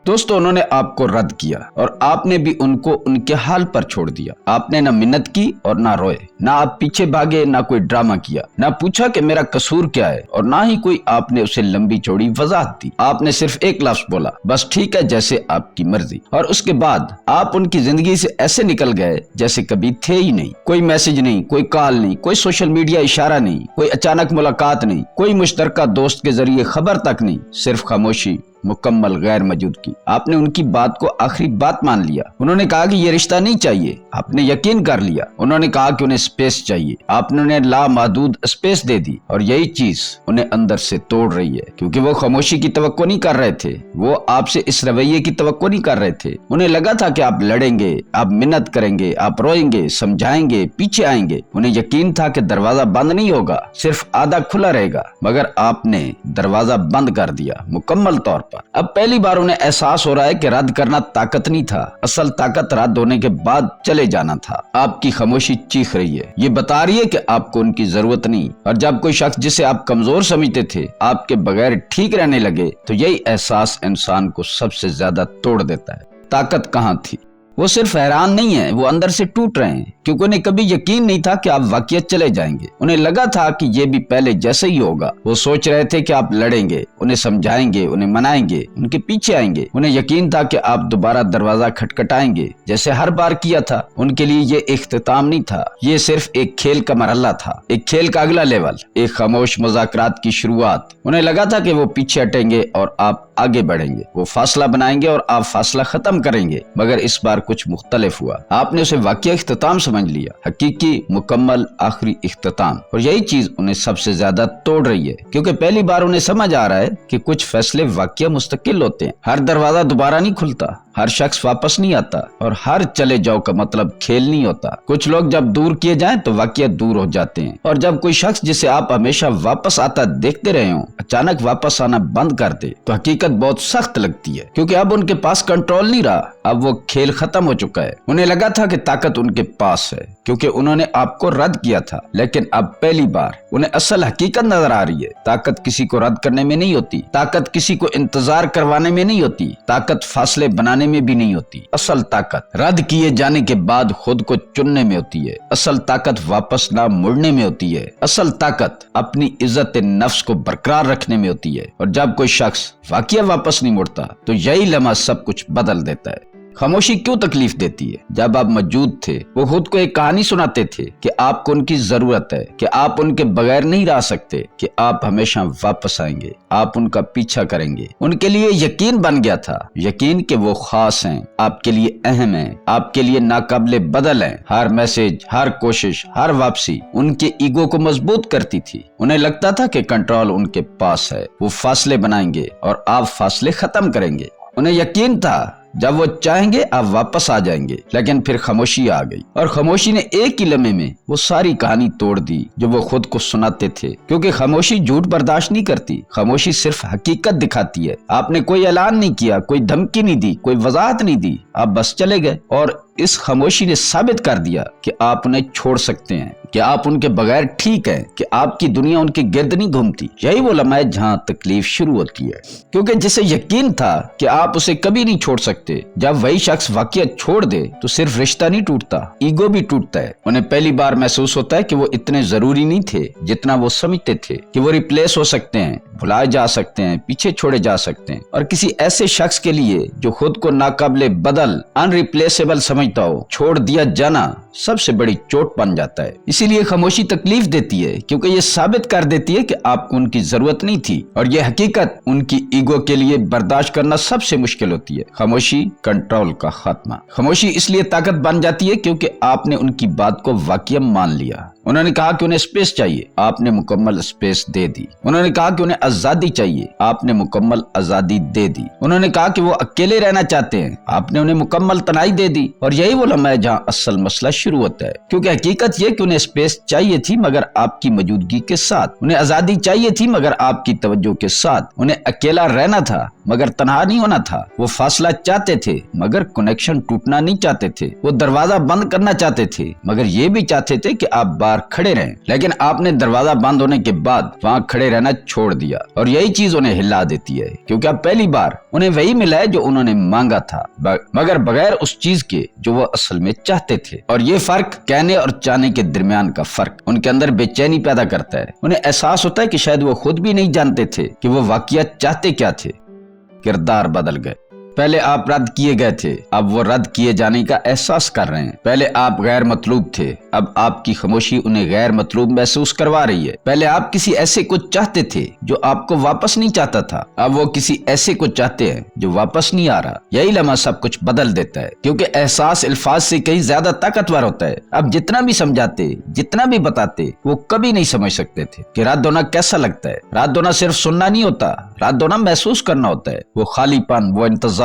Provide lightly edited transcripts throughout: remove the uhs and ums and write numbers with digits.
दोस्तों उन्होंने आपको रद्द किया और आपने भी उनको उनके हाल पर छोड़ दिया। आपने न मिन्नत की और ना रोए, ना आप पीछे भागे, ना कोई ड्रामा किया, ना पूछा कि मेरा कसूर क्या है, और ना ही कोई आपने उसे लंबी चौड़ी वजाहत दी। आपने सिर्फ एक लफ्ज बोला, बस ठीक है जैसे आपकी मर्जी, और उसके बाद आप उनकी जिंदगी से ऐसे निकल गए जैसे कभी थे ही नहीं। कोई मैसेज नहीं, कोई कॉल नहीं, कोई सोशल मीडिया इशारा नहीं, कोई अचानक मुलाकात नहीं, कोई मुश्तरका दोस्त के जरिए खबर तक नहीं, सिर्फ खामोशी मुकम्मल गैर मौजूद की। आपने उनकी बात को आखिरी बात मान लिया। उन्होंने कहा कि ये रिश्ता नहीं चाहिए, आपने यकीन कर लिया। उन्होंने कहा कि उन्हें स्पेस चाहिए, आपने उन्हें लामहदूद स्पेस दे दी, और यही चीज उन्हें अंदर से तोड़ रही है, क्योंकि वो खामोशी की तवक्को नहीं कर रहे थे, वो आपसे इस रवैये की तवक्को नहीं कर रहे थे। उन्हें लगा था कि आप लड़ेंगे, आप मिन्नत करेंगे, आप रोएंगे, समझाएंगे, पीछे आएंगे। उन्हें यकीन था कि दरवाजा बंद नहीं होगा, सिर्फ आधा खुला रहेगा, मगर आपने दरवाजा बंद कर दिया मुकम्मल तौर पर। अब पहली बार उन्हें एहसास हो रहा है कि रद्द करना ताकत नहीं था, असल ताकत रद्द होने के बाद चले जाना था। आपकी खामोशी चीख रही है, ये बता रही है कि आपको उनकी जरूरत नहीं। और जब कोई शख्स जिसे आप कमजोर समझते थे आपके बगैर ठीक रहने लगे, तो यही एहसास इंसान को सबसे ज्यादा तोड़ देता है। ताकत कहाँ थी? वो सिर्फ हैरान नहीं है, वो अंदर से टूट रहे हैं, क्योंकि उन्हें कभी यकीन नहीं था कि आप वाकई चले जाएंगे। उन्हें लगा था कि ये भी पहले जैसे ही होगा। वो सोच रहे थे कि आप लड़ेंगे, उन्हें समझाएंगे, उन्हें मनाएंगे, उनके पीछे आएंगे। उन्हें यकीन था कि आप दोबारा दरवाजा खटखटाएंगे जैसे हर बार किया था। उनके लिए ये इख्तिताम नहीं था, ये सिर्फ एक खेल का मरहला था, एक खेल का अगला लेवल, एक खामोश मुज़ाकरात की शुरुआत। उन्हें लगा था कि वो पीछे हटेंगे और आप आगे बढ़ेंगे, वो फासला बनाएंगे और आप फासला खत्म करेंगे। मगर इस बार कुछ मुख्तलिफ हुआ। आपने उसे वाकई इख्तिताम समझ लिया, हकीकी मुकम्मल आखिरी इख्तिताम। और यही चीज उन्हें सबसे ज्यादा तोड़ रही है, क्योंकि पहली बार उन्हें समझ आ रहा है कि कुछ फैसले वाकई मुस्तकिल होते हैं। हर दरवाजा दोबारा नहीं खुलता, हर शख्स वापस नहीं आता, और हर चले जाओ का मतलब खेल नहीं होता। कुछ लोग जब दूर किए जाएं तो वाकई दूर हो जाते हैं, और जब कोई शख्स जिसे आप हमेशा वापस आता देखते रहे हो अचानक वापस आना बंद कर दे, तो हकीकत बहुत सख्त लगती है, क्योंकि अब उनके पास कंट्रोल नहीं रहा, अब वो खेल खत्म हो चुका है। उन्हें लगा था कि ताकत उनके पास है, क्योंकि उन्होंने आपको रद्द किया था, लेकिन अब पहली बार उन्हें असल हकीकत नजर आ रही है। ताकत किसी को रद्द करने में नहीं होती, ताकत किसी को इंतजार करवाने में नहीं होती, ताकत फासले बनाने में भी नहीं होती। असल ताकत रद्द किए जाने के बाद खुद को चुनने में होती है। असल ताकत वापस ना मुड़ने में होती है। असल ताकत अपनी इज्जत नफ्स को बरकरार रखने में होती है। और जब कोई शख्स वाकई वापस नहीं मुड़ता, तो यही लम्हा सब कुछ बदल देता है। खामोशी क्यों तकलीफ देती है? जब आप मौजूद थे वो खुद को एक कहानी सुनाते थे कि आपको उनकी जरूरत है, कि आप उनके बगैर नहीं रह सकते, कि आप हमेशा वापस आएंगे, आप उनका पीछा करेंगे। उनके लिए यकीन बन गया था, यकीन कि वो खास हैं, आपके लिए अहम हैं, आपके लिए नाकाबिले बदल हैं। हर मैसेज, हर कोशिश, हर वापसी उनके ईगो को मजबूत करती थी। उन्हें लगता था कि कंट्रोल उनके पास है, वो फासले बनाएंगे और आप फासले खत्म करेंगे। उन्हें यकीन था जब वो चाहेंगे आप वापस आ जाएंगे। लेकिन फिर खामोशी आ गई, और खामोशी ने एक ही लम्हे में वो सारी कहानी तोड़ दी जो वो खुद को सुनाते थे। क्योंकि खामोशी झूठ बर्दाश्त नहीं करती, खामोशी सिर्फ हकीकत दिखाती है। आपने कोई ऐलान नहीं किया, कोई धमकी नहीं दी, कोई वजाहत नहीं दी, आप बस चले गए। और इस खामोशी ने साबित कर दिया कि आप उन्हें छोड़ सकते हैं, कि आप उनके बगैर ठीक हैं, कि आपकी दुनिया उनके गिर्द नहीं घूमती। यही वो लम्हा है जहाँ तकलीफ शुरू होती है, क्योंकि जिसे यकीन था कि आप उसे कभी नहीं छोड़ सकते, जब वही शख्स वाकई छोड़ दे तो सिर्फ रिश्ता नहीं टूटता, ईगो भी टूटता है। उन्हें पहली बार महसूस होता है कि वो इतने जरूरी नहीं थे जितना वो समझते थे, कि वो रिप्लेस हो सकते हैं, भुलाए जा सकते हैं, पीछे छोड़े जा सकते हैं। और किसी ऐसे शख्स के लिए जो खुद को नाकाबिले बदल, अनरिप्लेसेबल समझता हो, छोड़ दिया जाना सबसे बड़ी चोट बन जाता है। इसीलिए खामोशी तकलीफ देती है, क्योंकि ये साबित कर देती है कि आपको उनकी जरूरत नहीं थी, और ये हकीकत उनकी ईगो के लिए बर्दाश्त करना सबसे मुश्किल होती है। खामोशी कंट्रोल का खात्मा। खामोशी इसलिए ताकत बन जाती है क्योंकि आपने उनकी बात को वाकई मान लिया। उन्होंने कहा कि उन्हें स्पेस चाहिए, आपने मुकम्मल स्पेस दे दी। उन्होंने कहा कि उन्हें आजादी चाहिए, आपने मुकम्मल आजादी दे दी। उन्होंने कहा कि वो अकेले रहना चाहते हैं, आपने उन्हें मुकम्मल तनाई दे दी। और यही वो लम्हा है जहाँ असल मसला शुरू होता है, क्योंकि हकीकत ये कि उन्हें स्पेस चाहिए थी मगर आपकी मौजूदगी के साथ, उन्हें आजादी चाहिए थी मगर आपकी तवज्जो के साथ, उन्हें अकेला रहना था मगर तनहा नहीं होना था। वो फासला चाहते थे मगर कनेक्शन टूटना नहीं चाहते थे। वो दरवाजा बंद करना चाहते थे मगर ये भी चाहते थे कि आप बाहर खड़े रहें, लेकिन आपने दरवाजा बंद होने के बाद वहाँ खड़े रहना छोड़ दिया और यही चीज उन्हें हिला देती है, क्योंकि अब पहली बार उन्हें वही मिला है जो उन्होंने मांगा था, मगर बगैर उस चीज के जो वो असल में चाहते थे। और ये फर्क कहने और चाहने के दरमियान का फर्क उनके अंदर बेचैनी पैदा करता है। उन्हें एहसास होता है कि शायद वो खुद भी नहीं जानते थे कि वो वाकया चाहते क्या थे। किरदार बदल गए। पहले आप रद्द किए गए थे, अब वो रद्द किए जाने का एहसास कर रहे हैं। पहले आप गैर मतलूब थे, अब आपकी खामोशी उन्हें गैर मतलूब महसूस करवा रही है। पहले आप किसी ऐसे को चाहते थे जो आपको वापस नहीं चाहता था, अब वो किसी ऐसे को चाहते हैं जो वापस नहीं आ रहा। यही लम्हा सब कुछ बदल देता है, क्योंकि एहसास अल्फाज से कहीं ज्यादा ताकतवर होता है। अब जितना भी समझाते, जितना भी बताते, वो कभी नहीं समझ सकते थे कि रद्द होना कैसा लगता है। रद्द होना सिर्फ सुनना नहीं होता, रद्द होना महसूस करना होता है। वो खालीपन, वो इंतजार,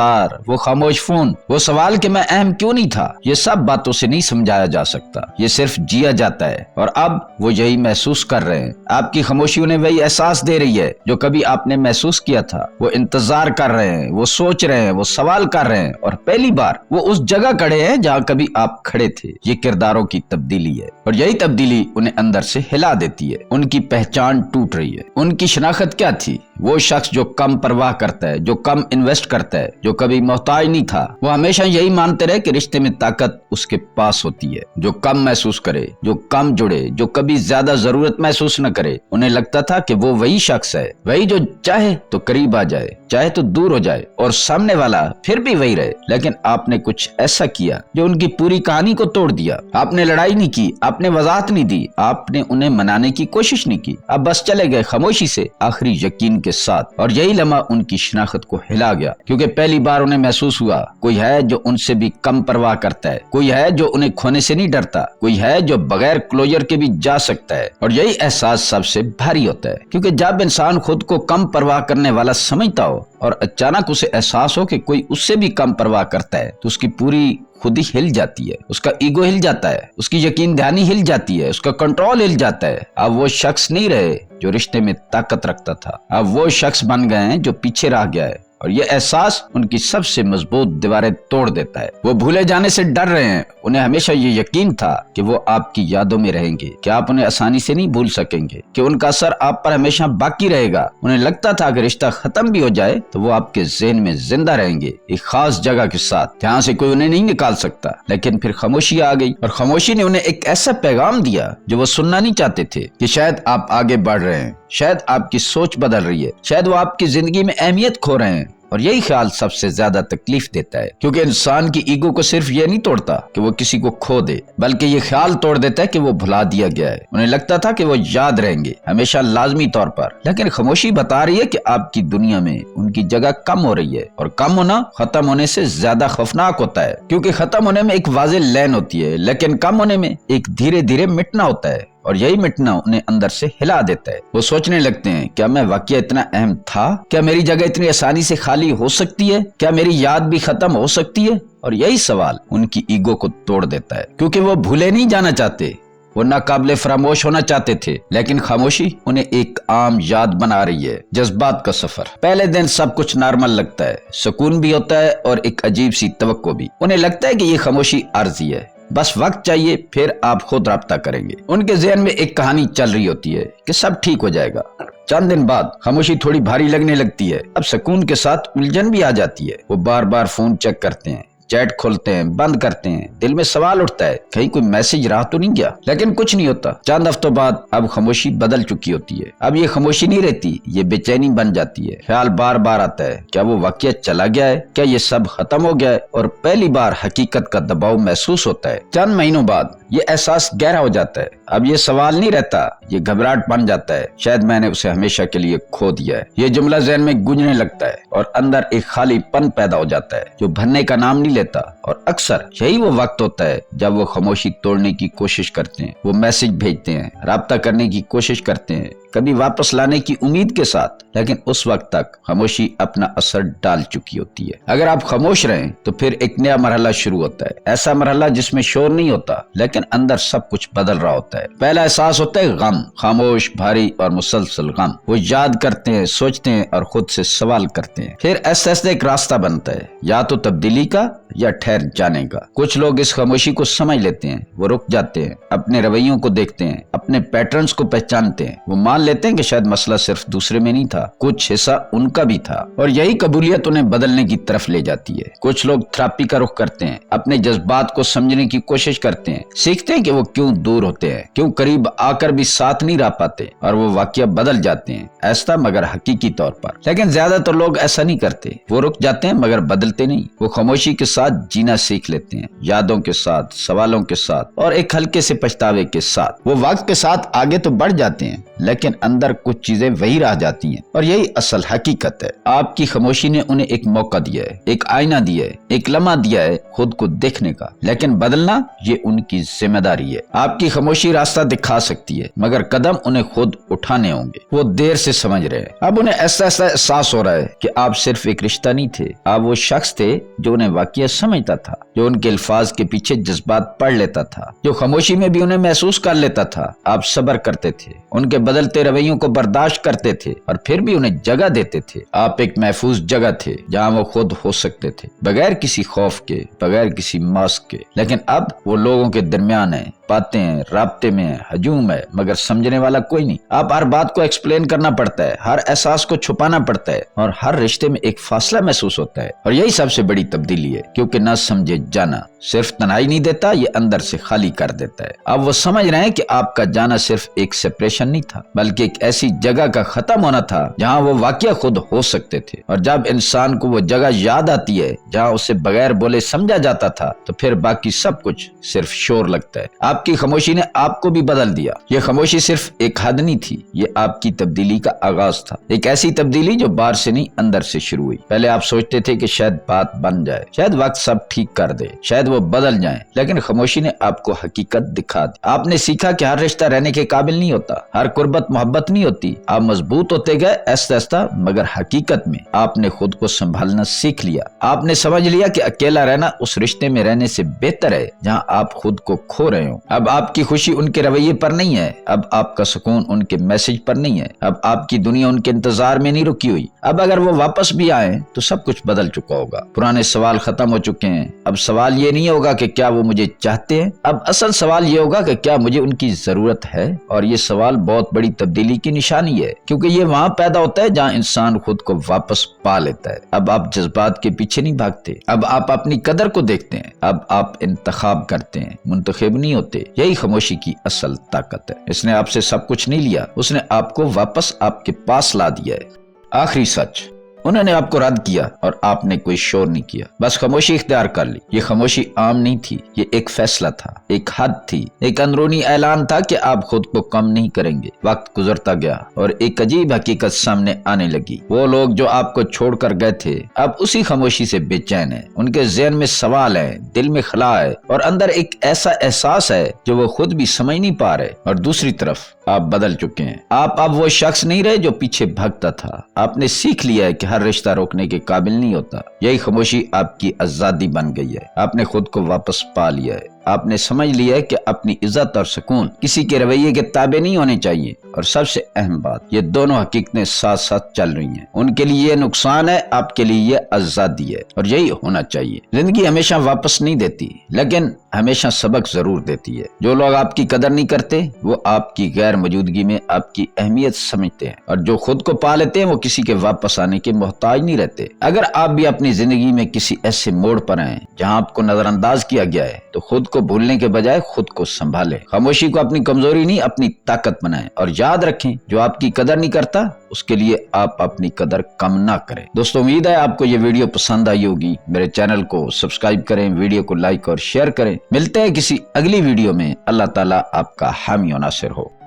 वो खामोश फोन, वो सवाल कि मैं अहम क्यों नहीं था, ये सब बातों से नहीं समझाया जा सकता, ये सिर्फ जिया जाता है। और अब वो यही महसूस कर रहे हैं। आपकी खामोशी उन्हें वही एहसास दे रही है जो कभी आपने महसूस किया था। वो इंतजार कर रहे हैं, वो सोच रहे हैं, वो सवाल कर रहे हैं और पहली बार वो उस जगह खड़े हैं जहाँ कभी आप खड़े थे। ये किरदारों की तब्दीली है और यही तब्दीली उन्हें अंदर से हिला देती है। उनकी पहचान टूट रही है। उनकी शनाख्त क्या थी? वो शख्स जो कम परवाह करता है, जो कम इन्वेस्ट करता है, जो कभी मोहताज नहीं था। वो हमेशा यही मानते रहे कि रिश्ते में ताकत उसके पास होती है। जो कम महसूस करे, जो कम जुड़े, जो कभी ज्यादा जरूरत महसूस न करे। उन्हें लगता था कि वो वही शख्स है, वही जो चाहे तो करीब आ जाए, चाहे तो दूर हो जाए और सामने वाला फिर भी वही रहे। लेकिन आपने कुछ ऐसा किया जो उनकी पूरी कहानी को तोड़ दिया। आपने लड़ाई नहीं की, आपने वजाहत नहीं दी, आपने उन्हें मनाने की कोशिश नहीं की। अब बस चले गए खामोशी से आखिरी यकीन के साथ। और यही लम्हा उनकी शनाख्त को हिला गया, क्योंकि पहली बार उन्हें महसूस हुआ कोई है जो उनसे भी कम परवाह करता है, कोई है जो उन्हें खोने से नहीं डरता, कोई है जो बगैर क्लोजर के भी जा सकता है। और यही एहसास सबसे भारी होता है, क्योंकि जब इंसान खुद को कम परवाह करने वाला समझता हो और अचानक उसे एहसास हो कि कोई उससे भी कम परवाह करता है, तो उसकी पूरी खुद ही हिल जाती है। उसका ईगो हिल जाता है, उसकी यकीन दहानी हिल जाती है, उसका कंट्रोल हिल जाता है। अब वो शख्स नहीं रहे जो रिश्ते में ताकत रखता था, अब वो शख्स बन गए हैं जो पीछे रह गया है। और ये एहसास उनकी सबसे मजबूत दीवारें तोड़ देता है। वो भूले जाने से डर रहे हैं। उन्हें हमेशा ये यकीन था कि वो आपकी यादों में रहेंगे, कि आप उन्हें आसानी से नहीं भूल सकेंगे, कि उनका असर आप पर हमेशा बाकी रहेगा। उन्हें लगता था कि रिश्ता खत्म भी हो जाए तो वो आपके ज़हन में जिंदा रहेंगे, एक खास जगह के साथ, जहाँ से कोई उन्हें नहीं निकाल सकता। लेकिन फिर खामोशी आ गई और खामोशी ने उन्हें एक ऐसा पैगाम दिया जो वो सुनना नहीं चाहते थे, कि शायद आप आगे बढ़ रहे हैं, शायद आपकी सोच बदल रही है, शायद वो आपकी जिंदगी में अहमियत खो रहे हैं। और यही ख्याल सबसे ज्यादा तकलीफ देता है, क्योंकि इंसान की ईगो को सिर्फ ये नहीं तोड़ता कि वो किसी को खो दे, बल्कि ये ख्याल तोड़ देता है कि वो भुला दिया गया है। उन्हें लगता था कि वो याद रहेंगे हमेशा लाजमी तौर पर, लेकिन खामोशी बता रही है कि आपकी दुनिया में उनकी जगह कम हो रही है। और कम होना खत्म होने से ज्यादा खौफनाक होता है, क्योंकि खत्म होने में एक वाज़ेह लाइन होती है, लेकिन कम होने में एक धीरे धीरे मिटना होता है। और यही मिटना उन्हें अंदर से हिला देता है। वो सोचने लगते हैं, क्या मैं वाकई इतना अहम था? क्या मेरी जगह इतनी आसानी से खाली हो सकती है? क्या मेरी याद भी खत्म हो सकती है? और यही सवाल उनकी ईगो को तोड़ देता है, क्योंकि वो भूले नहीं जाना चाहते, वो नाकाबिले फरामोश होना चाहते थे। लेकिन खामोशी उन्हें एक आम याद बना रही है, जज्बात का सफर। पहले दिन सब कुछ नॉर्मल लगता है, सुकून भी होता है और एक अजीब सी तवक्को भी। उन्हें लगता है कि ये खामोशी आर्जी है, बस वक्त चाहिए, फिर आप खुद राब्ता करेंगे। उनके ज़हन में एक कहानी चल रही होती है कि सब ठीक हो जाएगा। चंद दिन बाद खामोशी थोड़ी भारी लगने लगती है। अब सुकून के साथ उलझन भी आ जाती है। वो बार बार फोन चेक करते हैं, चैट खोलते हैं, बंद करते हैं। दिल में सवाल उठता है, कहीं कोई मैसेज रहा तो नहीं गया, लेकिन कुछ नहीं होता। चंद हफ्तों बाद अब खामोशी बदल चुकी होती है। अब ये खामोशी नहीं रहती, ये बेचैनी बन जाती है। ख्याल बार बार आता है, क्या वो वाकया चला गया है? क्या ये सब खत्म हो गया है? और पहली बार हकीकत का दबाव महसूस होता है। चंद महीनों बाद ये एहसास गहरा हो जाता है। अब ये सवाल नहीं रहता, ये घबराहट बन जाता है, शायद मैंने उसे हमेशा के लिए खो दिया है। ये जुमला ज़हन में गूंजने लगता है और अंदर एक खालीपन पैदा हो जाता है जो भरने का नाम नहीं लेता। और अक्सर यही वो वक्त होता है जब वो खामोशी तोड़ने की कोशिश करते हैं। वो मैसेज भेजते हैं, राब्ता करने की कोशिश करते हैं, کبھی واپس لانے کی امید کے ساتھ، لیکن اس وقت تک خاموشی اپنا اثر ڈال چکی ہوتی ہے۔ اگر آپ خاموش رہیں تو پھر ایک نیا مرحلہ شروع ہوتا ہے، ایسا مرحلہ جس میں شور نہیں ہوتا لیکن اندر سب کچھ بدل رہا ہوتا ہے۔ پہلا احساس ہوتا ہے غم، خاموش، بھاری اور مسلسل غم۔ وہ یاد کرتے ہیں، سوچتے ہیں اور خود سے سوال کرتے ہیں۔ پھر ایسے ایسے ایک راستہ بنتا ہے، یا تو تبدیلی کا یا ٹھہر جانے کا۔ کچھ لوگ اس خاموشی کو سمجھ لیتے ہیں، وہ رک جاتے ہیں، اپنے رویوں کو دیکھتے ہیں، اپنے پیٹرنز کو پہچانتے ہیں۔ وہ مان لیتے ہیں کہ شاید مسئلہ صرف دوسرے میں نہیں تھا، کچھ حصہ ان کا بھی تھا، اور یہی قبولیت انہیں بدلنے کی طرف لے جاتی ہے۔ کچھ لوگ تھراپی کا رخ کرتے ہیں، اپنے جذبات کو سمجھنے کی کوشش کرتے ہیں، سیکھتے ہیں کہ وہ کیوں دور ہوتے ہیں، کیوں قریب آ کر بھی ساتھ نہیں رہ پاتے، اور وہ واقعہ بدل جاتے ہیں، ایسا مگر حقیقی طور پر۔ لیکن زیادہ تر لوگ ایسا نہیں کرتے، وہ رک جاتے ہیں مگر بدلتے نہیں۔ وہ خاموشی کے ساتھ جینا سیکھ لیتے ہیں، یادوں کے ساتھ، سوالوں کے ساتھ، اور ایک ہلکے سے پچھتاوے کے ساتھ۔ وہ وقت کے ساتھ آگے تو بڑھ جاتے ہیں لیکن اندر کچھ چیزیں وہی رہ جاتی ہیں، اور یہی اصل حقیقت ہے۔ آپ کی خاموشی نے انہیں ایک موقع دیا ہے، ایک آئینہ دیا ہے، ایک لمحہ دیا ہے خود کو دیکھنے کا، لیکن بدلنا یہ ان کی ذمہ داری ہے۔ آپ کی خاموشی راستہ دکھا سکتی ہے مگر قدم انہیں خود اٹھانے ہوں گے۔ وہ دیر سے سمجھ رہے ہیں، اب انہیں ایسا احساس ہو رہا ہے کہ آپ صرف ایک رشتہ نہیں تھے، آپ وہ شخص تھے جو انہیں واقعہ سمجھتا تھا، جو ان کے الفاظ کے پیچھے جذبات پڑھ لیتا تھا، جو خاموشی میں بھی انہیں محسوس کر لیتا تھا۔ آپ صبر کرتے تھے، ان کے بدلتے رویوں کو برداشت کرتے تھے، اور پھر بھی انہیں جگہ دیتے تھے۔ آپ ایک محفوظ جگہ تھے جہاں وہ خود ہو سکتے تھے، بغیر کسی خوف کے، بغیر کسی ماسک کے۔ لیکن اب وہ لوگوں کے درمیان ہیں، باتیں ہیں، رابطے میں ہجوم ہے، مگر سمجھنے والا کوئی نہیں۔ اب ہر بات کو ایکسپلین کرنا پڑتا ہے، ہر احساس کو چھپانا پڑتا ہے، اور ہر رشتے میں ایک فاصلہ محسوس ہوتا ہے۔ اور یہی سب سے بڑی تبدیلی ہے، کیونکہ نہ سمجھے جانا صرف تنہائی نہیں دیتا، یہ اندر سے خالی کر دیتا ہے۔ اب وہ سمجھ رہے ہیں کہ آپ کا جانا صرف ایک سپریشن نہیں تھا، بلکہ ایک ایسی جگہ کا ختم ہونا تھا جہاں وہ واقعہ خود ہو سکتے تھے۔ اور جب انسان کو وہ جگہ یاد آتی ہے جہاں اسے بغیر بولے سمجھا جاتا تھا، تو پھر باقی سب کچھ صرف شور لگتا ہے۔ آپ کی خاموشی نے آپ کو بھی بدل دیا۔ یہ خاموشی صرف ایک حد نہیں تھی، یہ آپ کی تبدیلی کا آغاز تھا، ایک ایسی تبدیلی جو باہر سے نہیں اندر سے شروع ہوئی۔ پہلے آپ سوچتے تھے کہ شاید بات بن جائے، شاید وقت سب ٹھیک کر دے، شاید وہ بدل جائیں، لیکن خاموشی نے آپ کو حقیقت دکھا دی۔ آپ نے سیکھا کہ ہر رشتہ رہنے کے قابل نہیں ہوتا، ہر قربت محبت نہیں ہوتی۔ آپ مضبوط ہوتے گئے آہستہ آہستہ، مگر حقیقت میں آپ نے خود کو سنبھالنا سیکھ لیا۔ آپ نے سمجھ لیا کہ اکیلا رہنا اس رشتے میں رہنے سے بہتر ہے جہاں آپ خود کو کھو رہے ہوں۔ اب آپ کی خوشی ان کے رویے پر نہیں ہے، اب آپ کا سکون ان کے میسج پر نہیں ہے، اب آپ کی دنیا ان کے انتظار میں نہیں رکی ہوئی۔ اب اگر وہ واپس بھی آئیں تو سب کچھ بدل چکا ہوگا، پرانے سوال ختم ہو چکے ہیں۔ اب سوال یہ نہیں ہوگا کہ کیا وہ مجھے چاہتے ہیں، اب اصل سوال یہ ہوگا کہ کیا مجھے ان کی ضرورت ہے۔ اور یہ سوال بہت بڑی تبدیلی کی نشانی ہے، کیونکہ یہ وہاں پیدا ہوتا ہے جہاں انسان خود کو واپس پا لیتا ہے۔ اب آپ جذبات کے پیچھے نہیں بھاگتے، اب آپ اپنی قدر کو دیکھتے ہیں، اب آپ انتخاب کرتے ہیں، منتخب نہیں ہوتے۔ یہی خاموشی کی اصل طاقت ہے۔ اس نے آپ سے سب کچھ نہیں لیا، اس نے آپ کو واپس آپ کے پاس لا دیا ہے۔ آخری سچ، انہوں نے آپ کو رد کیا اور آپ نے کوئی شور نہیں کیا، بس خاموشی اختیار کر لی۔ یہ خاموشی عام نہیں تھی، یہ ایک فیصلہ تھا، ایک حد تھی، ایک اندرونی اعلان تھا کہ آپ خود کو کم نہیں کریں گے۔ وقت گزرتا گیا اور ایک عجیب حقیقت سامنے آنے لگی۔ وہ لوگ جو آپ کو چھوڑ کر گئے تھے اب اسی خاموشی سے بے چین ہیں، ان کے ذہن میں سوال ہے، دل میں خلا ہے، اور اندر ایک ایسا احساس ہے جو وہ خود بھی سمجھ نہیں پا رہے۔ اور دوسری طرف آپ بدل چکے ہیں، آپ اب وہ شخص نہیں رہے جو پیچھے بھگتا تھا۔ آپ نے سیکھ لیا ہے کہ ہر رشتہ روکنے کے قابل نہیں ہوتا۔ یہی خاموشی آپ کی آزادی بن گئی ہے، آپ نے خود کو واپس پا لیا ہے۔ آپ نے سمجھ لیا ہے کہ اپنی عزت اور سکون کسی کے رویے کے تابع نہیں ہونے چاہیے، اور سب سے اہم بات، یہ دونوں حقیقتیں ساتھ ساتھ چل رہی ہیں۔ ان کے لیے یہ نقصان ہے، آپ کے لیے یہ آزادی ہے، اور یہی ہونا چاہیے۔ زندگی ہمیشہ واپس نہیں دیتی، لیکن ہمیشہ سبق ضرور دیتی ہے۔ جو لوگ آپ کی قدر نہیں کرتے وہ آپ کی غیر موجودگی میں آپ کی اہمیت سمجھتے ہیں، اور جو خود کو پا لیتے ہیں وہ کسی کے واپس آنے کے محتاج نہیں رہتے۔ اگر آپ بھی اپنی زندگی میں کسی ایسے موڑ پر ہیں جہاں آپ کو نظر انداز کیا گیا ہے، تو خود کو بھولنے کے بجائے خود کو سنبھالیں۔ خاموشی کو اپنی کمزوری نہیں، اپنی طاقت بنائیں، اور یاد رکھیں جو آپ کی قدر نہیں کرتا اس کے لیے آپ اپنی قدر کم نہ کریں۔ دوستو، امید ہے آپ کو یہ ویڈیو پسند آئی ہوگی۔ میرے چینل کو سبسکرائب کریں، ویڈیو کو لائک اور شیئر کریں۔ ملتے ہیں کسی اگلی ویڈیو میں۔ اللہ تعالیٰ آپ کا حامی و ناصر ہو۔